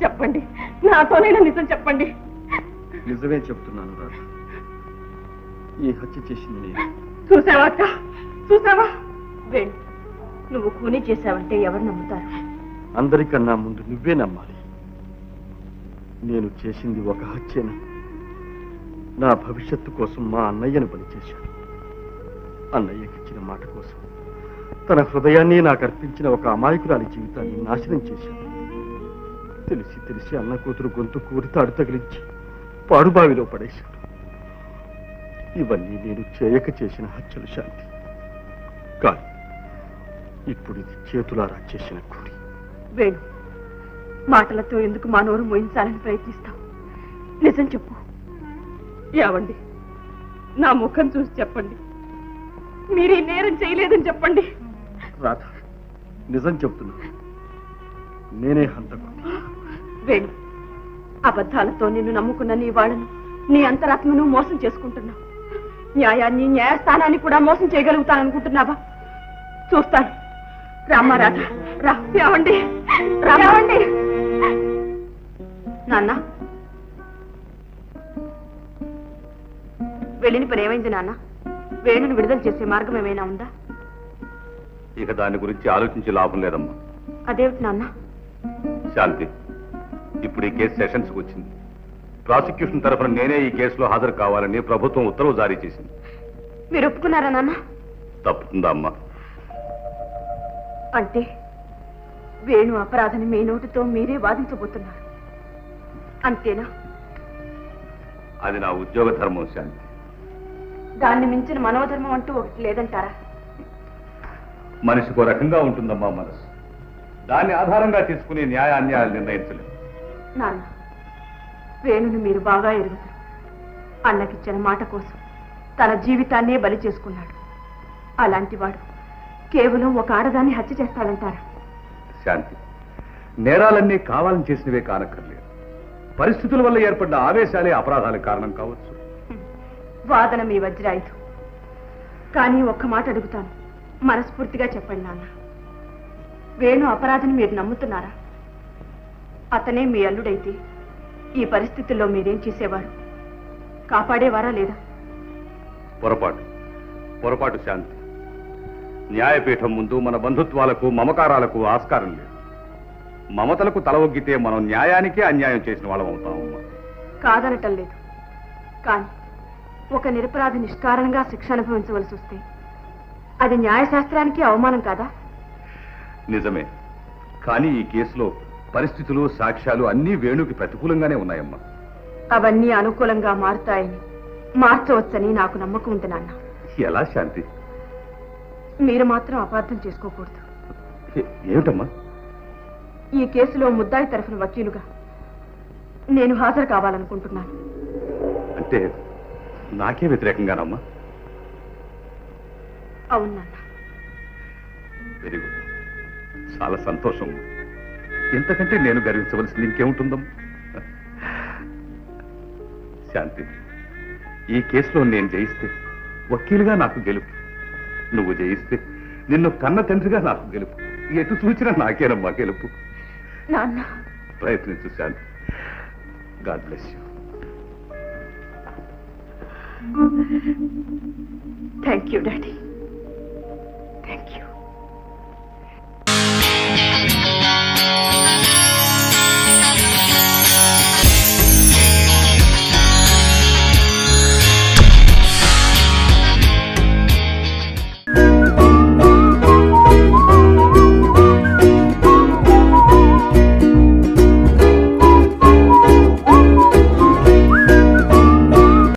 చెప్పండి, నాతోనైనా నిజం చెప్పండి. నిజమే చెప్తున్నాను రాధ. ఈ హత్య చేసింది నేను. చూసావా అక్క, చూసావా? వేణు, నువ్వు కూని చేశావంటే ఎవరు నమ్ముతారు? అందరికన్నా ముందు నువ్వే నమ్మాలి. నేను చేసింది ఒక హత్యను. నా భవిష్యత్తు కోసం మా అన్నయ్యను బలి చేశాను. అన్నయ్యకి ఇచ్చిన మాట కోసం తన హృదయాన్ని నాకు అర్పించిన ఒక అమాయకురాలి జీవితాన్ని నాశనం చేశాను. తెలిసి తెలిసి అన్న కూతురు గొంతు కూరి తాడు తగిలించి పాడుబావిలో పడేశాడు. ఇవన్నీ నేను చేయక చేసిన హత్యలు శాంతి. కానీ ఇప్పుడు ఇది చేతులారా చేసిన కూడి. వేణు, మాటలతో ఎందుకు మా నోరు మోయించాలని ప్రయత్నిస్తావు? నిజం చెప్పు. ఏవండి, నా ముఖం చూసి చెప్పండి. మీరు ఈ నేరం చేయలేదని చెప్పండి. రాధ, నిజం చెప్తున్నా, నేనే హంతకుడిని. వేణు, అబద్ధాలతో నిన్ను నమ్ముకున్న నీ వాళ్ళను, నీ అంతరాత్మను మోసం చేసుకుంటున్నావు. న్యాయాన్ని, న్యాయస్థానాన్ని కూడా మోసం చేయగలుగుతాననుకుంటున్నావా? చూస్తాను. రామ్మా రాధ, రావండి, రావండి. నాన్న, వెళ్ళిన పని ఏమైంది నాన్న? వేణుని విడుదల చేసే మార్గం ఏమైనా ఉందా? ఇక దాని గురించి ఆలోచించి లాభం లేదమ్మా. అదేమిటి నాన్న? శాంతి, ఇప్పుడు ఈ కేసు సెషన్స్కి వచ్చింది. ప్రాసిక్యూషన్ తరఫున నేనే ఈ కేసులో హాజరు కావాలని ప్రభుత్వం ఉత్తర్వు జారీ చేసింది. మీరు ఒప్పుకున్నారా నాన్న? తప్పుతుందా అమ్మా? అంటే వేణు అపరాధని మీ నోటితో మీరే వాదించబోతున్నారు, అంతేనా? అది నా ఉద్యోగ ధర్మం శాంతి. దాన్ని మించిన మనోధర్మం అంటూ ఒకటి లేదంటారా? మనిషికో రకంగా ఉంటుందమ్మా మనసు. దాన్ని ఆధారంగా తీసుకుని న్యాయ అన్యాయాలు నిర్ణయించలేదు. నాన్న, వేణుని మీరు బాగా ఎరుగుతారు. అన్నకిచ్చిన మాట కోసం తన జీవితాన్నే బలి చేసుకున్నాడు. అలాంటి వాడు కేవలం ఒక ఆడదాన్ని హత్య చేస్తాడంటారా? శాంతి, నేరాలన్నీ కావాలని చేసినవే కానక్కర్లేదు. పరిస్థితుల వల్ల ఏర్పడ్డ ఆవేశాలే అపరాధాలకు కారణం కావచ్చు. వాదన మీ వజ్రాయుధం. కానీ ఒక్క మాట అడుగుతాను, మనస్ఫూర్తిగా చెప్పండి నాన్న. వేణు అపరాధిని మీరు నమ్ముతున్నారా? అతనే మీ అల్లుడైతే ఈ పరిస్థితుల్లో మీరేం చేసేవారు? కాపాడేవారా లేదా? పొరపాటు శాంతి. న్యాయపీఠం ముందు మన బంధుత్వాలకు, మమకారాలకు ఆస్కారం లేదు. మమతలకు తల ఒగ్గితే మనం న్యాయానికే అన్యాయం చేసిన వాళ్ళం అవుతామమ్మా. కాదనటం లేదు. కానీ ఒక నిరపరాధి నిష్కారణంగా శిక్ష అనుభవించవలసి వస్తే అది న్యాయశాస్త్రానికి అవమానం కాదా? నిజమే. కానీ ఈ కేసులో పరిస్థితులు, సాక్ష్యాలు అన్నీ వేణుకి ప్రతికూలంగానే ఉన్నాయమ్మా. అవన్నీ అనుకూలంగా మారుతాయని, మార్చవచ్చని నాకు నమ్మకం ఉంది నాన్న. ఎలా శాంతి? మీరు మాత్రం అపార్థం చేసుకోకూడదు. ఏమిటమ్మా? ఈ కేసులో ముద్దాయి తరఫున వకీలుగా నేను హాజరు కావాలనుకుంటున్నాను. అంటే నాకే వ్యతిరేకంగానమ్మా? అవును నాన్న. Very good. చాలా సంతోషం. ఇంతకంటే నేను గర్వించవలసింది ఇంకేముంటుందమ్మా? శాంతి, ఈ కేసులో నేను జయిస్తే వకీలుగా నాకు గెలుపు, నువ్వు జయిస్తే నిన్ను కన్న తండ్రిగా నాకు గెలుపు. ఎటు చూచినా నాకేనమ్మా గెలుపు. నాన్న, ప్రయత్నించు శాంతి. God bless you. Thank you daddy.